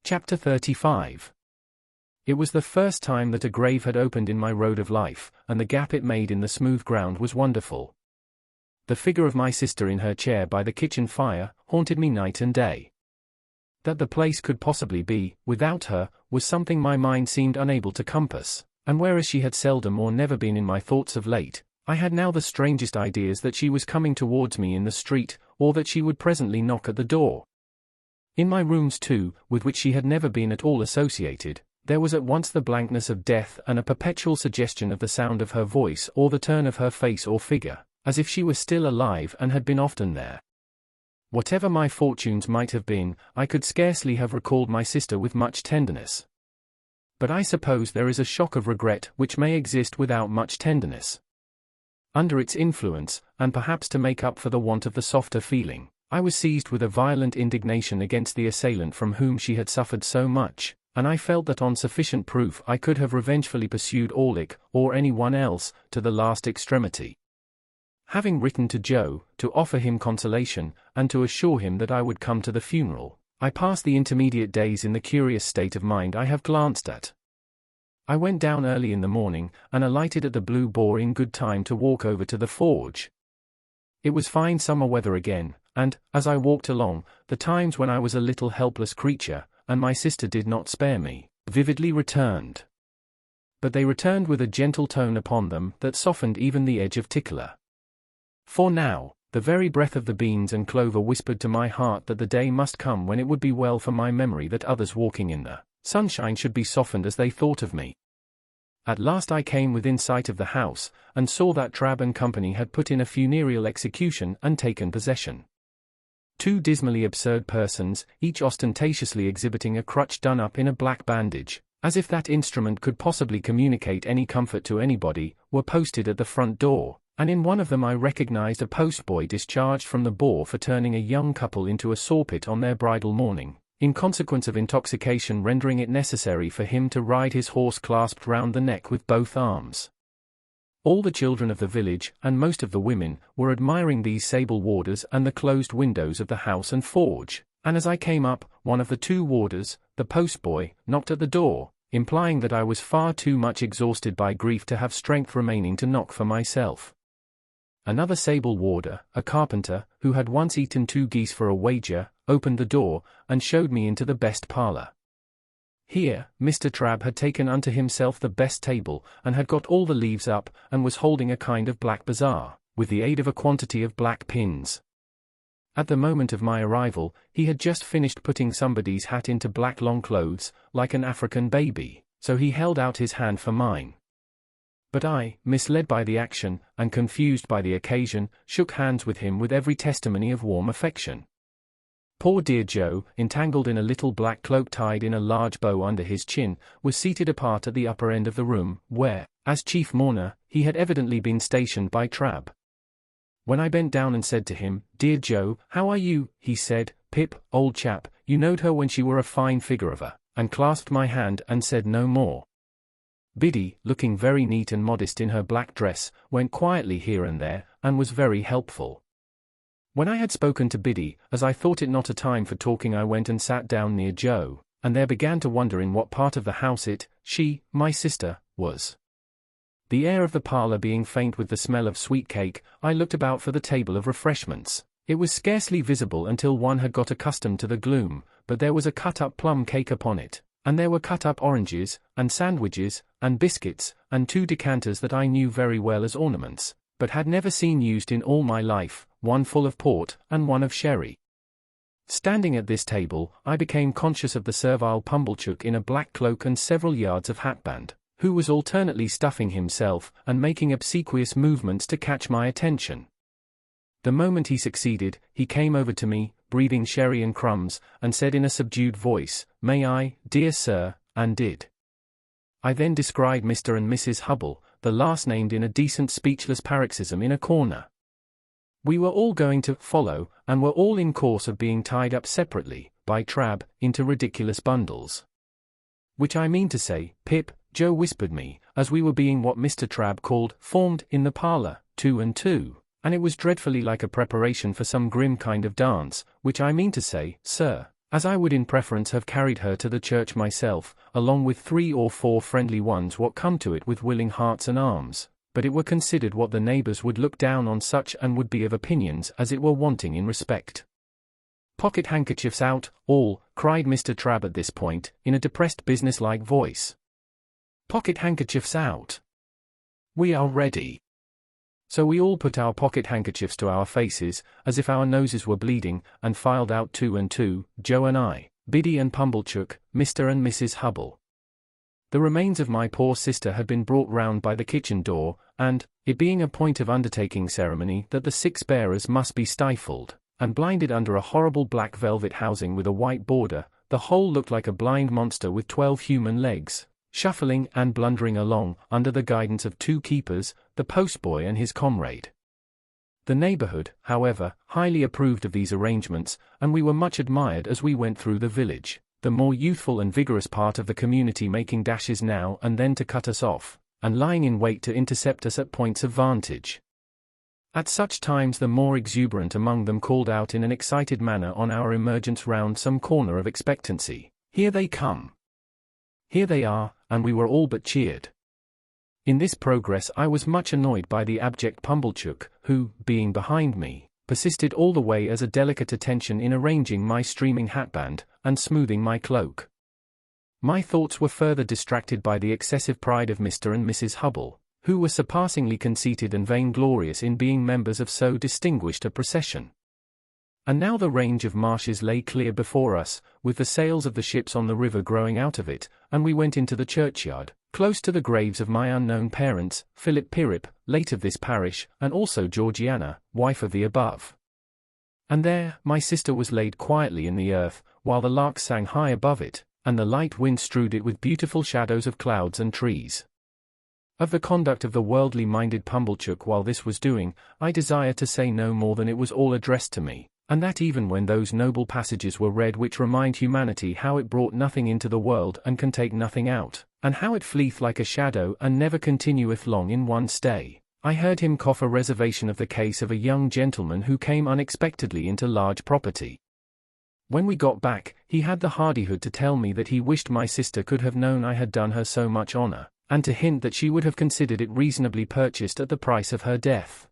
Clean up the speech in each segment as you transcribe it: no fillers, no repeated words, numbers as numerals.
Chapter 35. It was the first time that a grave had opened in my road of life, and the gap it made in the smooth ground was wonderful. The figure of my sister in her chair by the kitchen fire haunted me night and day. That the place could possibly be, without her, was something my mind seemed unable to compass, and whereas she had seldom or never been in my thoughts of late, I had now the strangest ideas that she was coming towards me in the street, or that she would presently knock at the door. In my rooms too, with which she had never been at all associated, there was at once the blankness of death and a perpetual suggestion of the sound of her voice or the turn of her face or figure, as if she were still alive and had been often there. Whatever my fortunes might have been, I could scarcely have recalled my sister with much tenderness. But I suppose there is a shock of regret which may exist without much tenderness. Under its influence, and perhaps to make up for the want of the softer feeling, I was seized with a violent indignation against the assailant from whom she had suffered so much, and I felt that on sufficient proof I could have revengefully pursued Orlick, or any one else, to the last extremity. Having written to Joe, to offer him consolation, and to assure him that I would come to the funeral, I passed the intermediate days in the curious state of mind I have glanced at. I went down early in the morning, and alighted at the Blue Boar in good time to walk over to the forge. It was fine summer weather again, and, as I walked along, the times when I was a little helpless creature, and my sister did not spare me, vividly returned. But they returned with a gentle tone upon them that softened even the edge of Tickler. For now, the very breath of the beans and clover whispered to my heart that the day must come when it would be well for my memory that others walking in the sunshine should be softened as they thought of me. At last I came within sight of the house, and saw that Trabb and Company had put in a funereal execution and taken possession. Two dismally absurd persons, each ostentatiously exhibiting a crutch done up in a black bandage, as if that instrument could possibly communicate any comfort to anybody, were posted at the front door, and in one of them I recognized a postboy discharged from the Boar for turning a young couple into a sawpit on their bridal morning, in consequence of intoxication rendering it necessary for him to ride his horse clasped round the neck with both arms. All the children of the village, and most of the women, were admiring these sable warders and the closed windows of the house and forge, and as I came up, one of the two warders, the postboy, knocked at the door, implying that I was far too much exhausted by grief to have strength remaining to knock for myself. Another sable warder, a carpenter, who had once eaten 2 geese for a wager, opened the door, and showed me into the best parlour. Here, Mr. Trabb had taken unto himself the best table, and had got all the leaves up, and was holding a kind of black bazaar, with the aid of a quantity of black pins. At the moment of my arrival, he had just finished putting somebody's hat into black long clothes, like an African baby, so he held out his hand for mine. But I, misled by the action, and confused by the occasion, shook hands with him with every testimony of warm affection. Poor dear Joe, entangled in a little black cloak tied in a large bow under his chin, was seated apart at the upper end of the room, where, as chief mourner, he had evidently been stationed by Trabb. When I bent down and said to him, "Dear Joe, how are you?" he said, "Pip, old chap, you knowed her when she were a fine figure of her," and clasped my hand and said no more. Biddy, looking very neat and modest in her black dress, went quietly here and there, and was very helpful. When I had spoken to Biddy, as I thought it not a time for talking, I went and sat down near Joe, and there began to wonder in what part of the house she, my sister, was. The air of the parlour being faint with the smell of sweet cake, I looked about for the table of refreshments. It was scarcely visible until one had got accustomed to the gloom, but there was a cut-up plum cake upon it, and there were cut-up oranges, and sandwiches, and biscuits, and 2 decanters that I knew very well as ornaments, but had never seen used in all my life, one full of port, and one of sherry. Standing at this table, I became conscious of the servile Pumblechook in a black cloak and several yards of hatband, who was alternately stuffing himself, and making obsequious movements to catch my attention. The moment he succeeded, he came over to me, breathing sherry and crumbs, and said in a subdued voice, "May I, dear sir," and did. I then descried Mr. and Mrs. Hubble, the last named in a decent speechless paroxysm in a corner. We were all going to follow, and were all in course of being tied up separately, by Trabb, into ridiculous bundles. Which I mean to say, Pip, Joe whispered me, as we were being what Mr. Trabb called, formed, in the parlour, 2 and 2, and it was dreadfully like a preparation for some grim kind of dance, which I mean to say, sir, as I would in preference have carried her to the church myself, along with 3 or 4 friendly ones what come to it with willing hearts and arms, but it were considered what the neighbours would look down on such and would be of opinions as it were wanting in respect. Pocket handkerchiefs out, all, cried Mr. Trabb at this point, in a depressed business-like voice. Pocket handkerchiefs out. We are ready. So we all put our pocket handkerchiefs to our faces, as if our noses were bleeding, and filed out 2 and 2, Joe and I, Biddy and Pumblechook, Mr. and Mrs. Hubble. The remains of my poor sister had been brought round by the kitchen door, and, it being a point of undertaking ceremony that the 6 bearers must be stifled, and blinded under a horrible black velvet housing with a white border, the whole looked like a blind monster with 12 human legs, shuffling and blundering along, under the guidance of 2 keepers, the postboy and his comrade. The neighbourhood, however, highly approved of these arrangements, and we were much admired as we went through the village, the more youthful and vigorous part of the community making dashes now and then to cut us off, and lying in wait to intercept us at points of vantage. At such times the more exuberant among them called out in an excited manner on our emergence round some corner of expectancy, "Here they come! Here they are," and we were all but cheered. In this progress I was much annoyed by the abject Pumblechook, who, being behind me, persisted all the way as a delicate attention in arranging my streaming hatband, and smoothing my cloak. My thoughts were further distracted by the excessive pride of Mr. and Mrs. Hubble, who were surpassingly conceited and vainglorious in being members of so distinguished a procession. And now the range of marshes lay clear before us, with the sails of the ships on the river growing out of it, and we went into the churchyard, close to the graves of my unknown parents, Philip Pirrip, late of this parish, and also Georgiana, wife of the above. And there, my sister was laid quietly in the earth, while the larks sang high above it, and the light wind strewed it with beautiful shadows of clouds and trees. Of the conduct of the worldly-minded Pumblechook while this was doing, I desire to say no more than it was all addressed to me, and that even when those noble passages were read which remind humanity how it brought nothing into the world and can take nothing out, and how it fleeth like a shadow and never continueth long in one stay, I heard him cough a reservation of the case of a young gentleman who came unexpectedly into large property. When we got back, he had the hardihood to tell me that he wished my sister could have known I had done her so much honour, and to hint that she would have considered it reasonably purchased at the price of her death.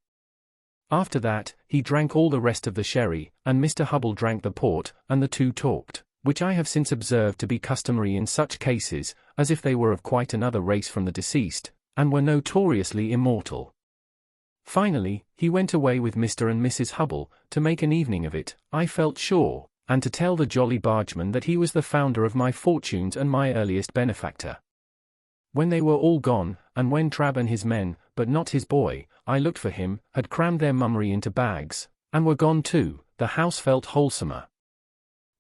After that, he drank all the rest of the sherry, and Mr. Hubble drank the port, and the 2 talked, which I have since observed to be customary in such cases, as if they were of quite another race from the deceased, and were notoriously immortal. Finally, he went away with Mr. and Mrs. Hubble, to make an evening of it, I felt sure, and to tell the jolly bargeman that he was the founder of my fortunes and my earliest benefactor. When they were all gone, and when Trabb and his men, but not his boy, I looked for him, had crammed their mummery into bags, and were gone too, the house felt wholesomer.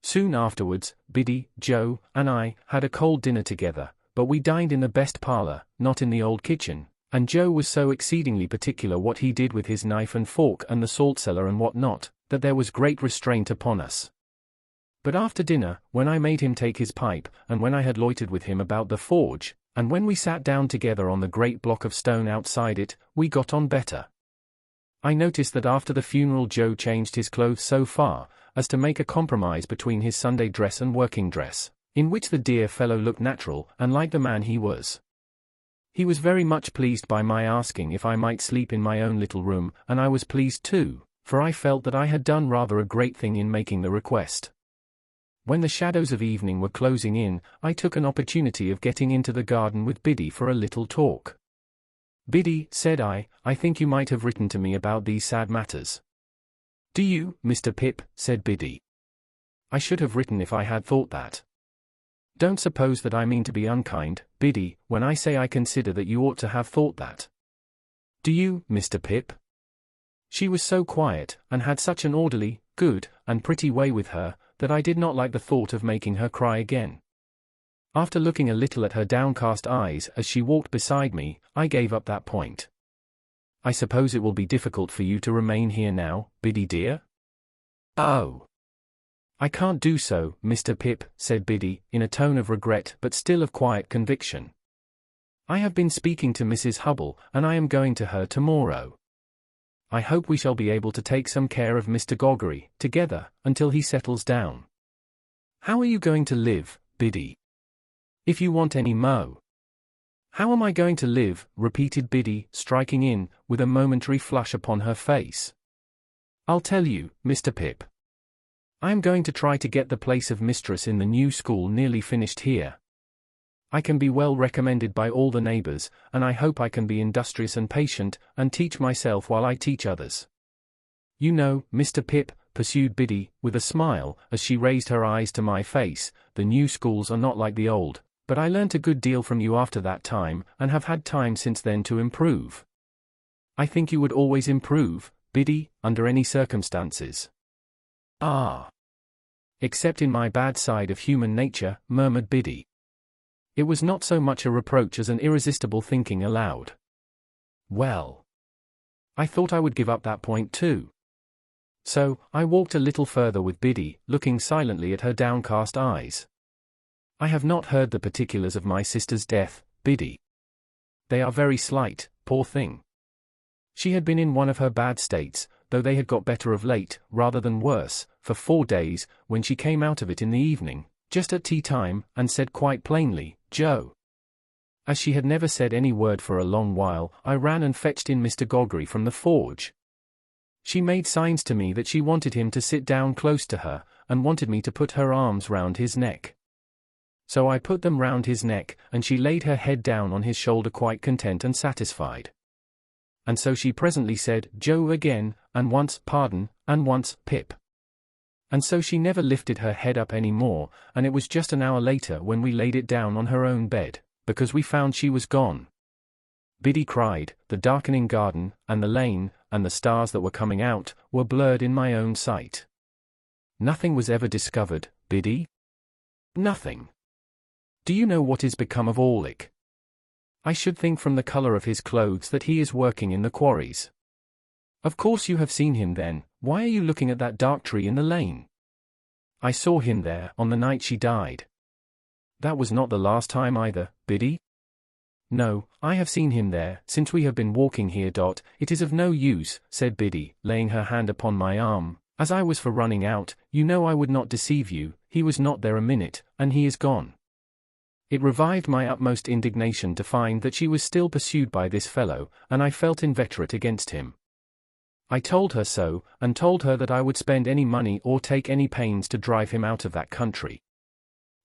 Soon afterwards, Biddy, Joe, and I, had a cold dinner together, but we dined in the best parlour, not in the old kitchen, and Joe was so exceedingly particular what he did with his knife and fork and the salt cellar and what not, that there was great restraint upon us. But after dinner, when I made him take his pipe, and when I had loitered with him about the forge, and when we sat down together on the great block of stone outside it, we got on better. I noticed that after the funeral Joe changed his clothes so far, as to make a compromise between his Sunday dress and working dress, in which the dear fellow looked natural and like the man he was. He was very much pleased by my asking if I might sleep in my own little room, and I was pleased too, for I felt that I had done rather a great thing in making the request. When the shadows of evening were closing in, I took an opportunity of getting into the garden with Biddy for a little talk. "Biddy," said I think you might have written to me about these sad matters." "Do you, Mr. Pip?" said Biddy. "I should have written if I had thought that. Don't suppose that I mean to be unkind, Biddy, when I say I consider that you ought to have thought that. Do you, Mr. Pip?" She was so quiet, and had such an orderly, good, and pretty way with her, that I did not like the thought of making her cry again. After looking a little at her downcast eyes as she walked beside me, I gave up that point. "I suppose it will be difficult for you to remain here now, Biddy dear?" "Oh, I can't do so, Mr. Pip," said Biddy, in a tone of regret but still of quiet conviction. "I have been speaking to Mrs. Hubble, and I am going to her tomorrow. I hope we shall be able to take some care of Mr. Goggery, together, until he settles down." How are you going to live, Biddy? If you want any mo. How am I going to live? Repeated Biddy, striking in, with a momentary flush upon her face. I'll tell you, Mr. Pip. I am going to try to get the place of mistress in the new school nearly finished here. I can be well recommended by all the neighbors, and I hope I can be industrious and patient, and teach myself while I teach others. You know, Mr. Pip, pursued Biddy, with a smile, as she raised her eyes to my face, the new schools are not like the old, but I learnt a good deal from you after that time, and have had time since then to improve. I think you would always improve, Biddy, under any circumstances. Ah. Except in my bad side of human nature, murmured Biddy. It was not so much a reproach as an irresistible thinking aloud. Well. I thought I would give up that point too. So, I walked a little further with Biddy, looking silently at her downcast eyes. I have not heard the particulars of my sister's death, Biddy. They are very slight, poor thing. She had been in one of her bad states, though they had got better of late, rather than worse, for 4 days, when she came out of it in the evening, just at tea time, and said quite plainly, Joe. As she had never said any word for a long while, I ran and fetched in Mr. Goggery from the forge. She made signs to me that she wanted him to sit down close to her, and wanted me to put her arms round his neck. So I put them round his neck, and she laid her head down on his shoulder quite content and satisfied. And so she presently said, Joe again, and once, pardon, and once, Pip. And so she never lifted her head up any more, and it was just an hour later when we laid it down on her own bed, because we found she was gone. Biddy cried, the darkening garden, and the lane, and the stars that were coming out, were blurred in my own sight. Nothing was ever discovered, Biddy? Nothing. Do you know what is become of Orlick? I should think from the colour of his clothes that he is working in the quarries. Of course you have seen him then, why are you looking at that dark tree in the lane? I saw him there, on the night she died. That was not the last time either, Biddy? No, I have seen him there, since we have been walking here. It is of no use, said Biddy, laying her hand upon my arm, as I was for running out, you know I would not deceive you, he was not there a minute, and he is gone. It revived my utmost indignation to find that she was still pursued by this fellow, and I felt inveterate against him. I told her so, and told her that I would spend any money or take any pains to drive him out of that country.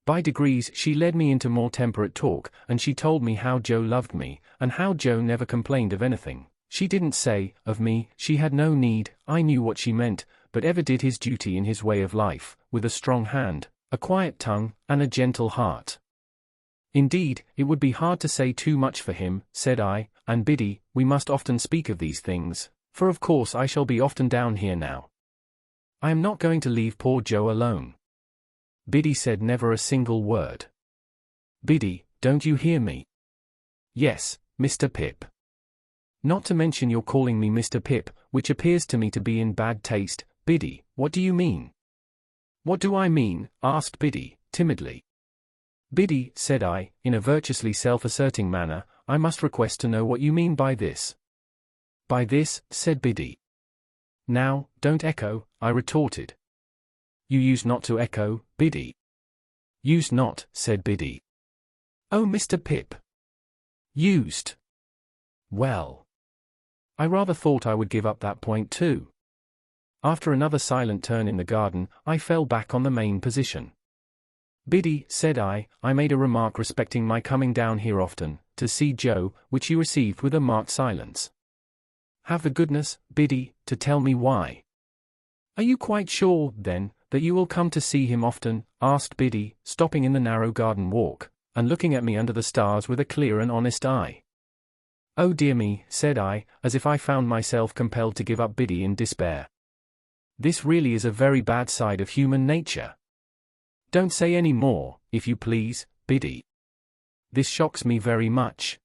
By degrees she led me into more temperate talk, and she told me how Joe loved me, and how Joe never complained of anything. She didn't say, of me, she had no need, I knew what she meant, but ever did his duty in his way of life, with a strong hand, a quiet tongue, and a gentle heart. Indeed, it would be hard to say too much for him, said I, and Biddy, we must often speak of these things, for of course I shall be often down here now. I am not going to leave poor Joe alone. Biddy said never a single word. Biddy, don't you hear me? Yes, Mr. Pip. Not to mention your calling me Mr. Pip, which appears to me to be in bad taste. Biddy, what do you mean? What do I mean? Asked Biddy, timidly. Biddy, said I, in a virtuously self-asserting manner, I must request to know what you mean by this. By this, said Biddy. Now, don't echo, I retorted. You used not to echo, Biddy. Used not, said Biddy. Oh, Mr. Pip. Used. Well. I rather thought I would give up that point too. After another silent turn in the garden, I fell back on the main position. Biddy, said I made a remark respecting my coming down here often, to see Joe, which you received with a marked silence. Have the goodness, Biddy, to tell me why. Are you quite sure, then, that you will come to see him often? Asked Biddy, stopping in the narrow garden walk, and looking at me under the stars with a clear and honest eye. Oh dear me, said I, as if I found myself compelled to give up Biddy in despair. This really is a very bad side of human nature. Don't say any more, if you please, Biddy. This shocks me very much.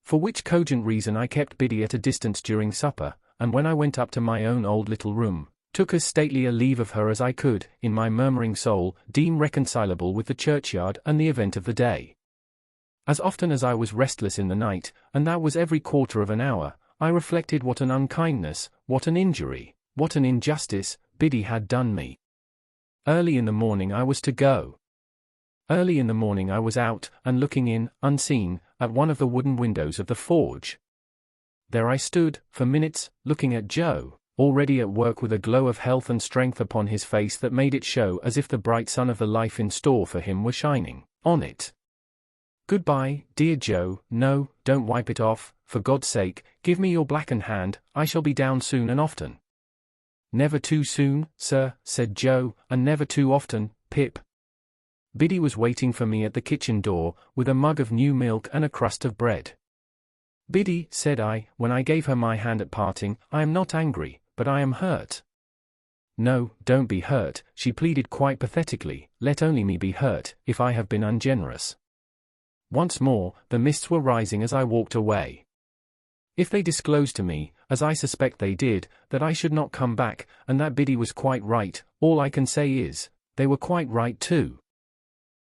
For which cogent reason I kept Biddy at a distance during supper, and when I went up to my own old little room, took as stately a leave of her as I could, in my murmuring soul, deem reconcilable with the churchyard and the event of the day. As often as I was restless in the night, and that was every quarter of an hour, I reflected what an unkindness, what an injury, what an injustice, Biddy had done me. Early in the morning I was to go. Early in the morning I was out, and looking in, unseen, at one of the wooden windows of the forge. There I stood, for minutes, looking at Joe, already at work with a glow of health and strength upon his face that made it show as if the bright sun of the life in store for him were shining on it. "Goodbye, dear Joe. No, don't wipe it off, for God's sake, give me your blackened hand, I shall be down soon and often." "Never too soon, sir," said Joe, "and never too often, Pip." Biddy was waiting for me at the kitchen door, with a mug of new milk and a crust of bread. "Biddy," said I, when I gave her my hand at parting, "I am not angry, but I am hurt." "No, don't be hurt," she pleaded quite pathetically, "let only me be hurt, if I have been ungenerous." Once more, the mists were rising as I walked away. If they disclosed to me, as I suspect they did, that I should not come back, and that Biddy was quite right, all I can say is, they were quite right too.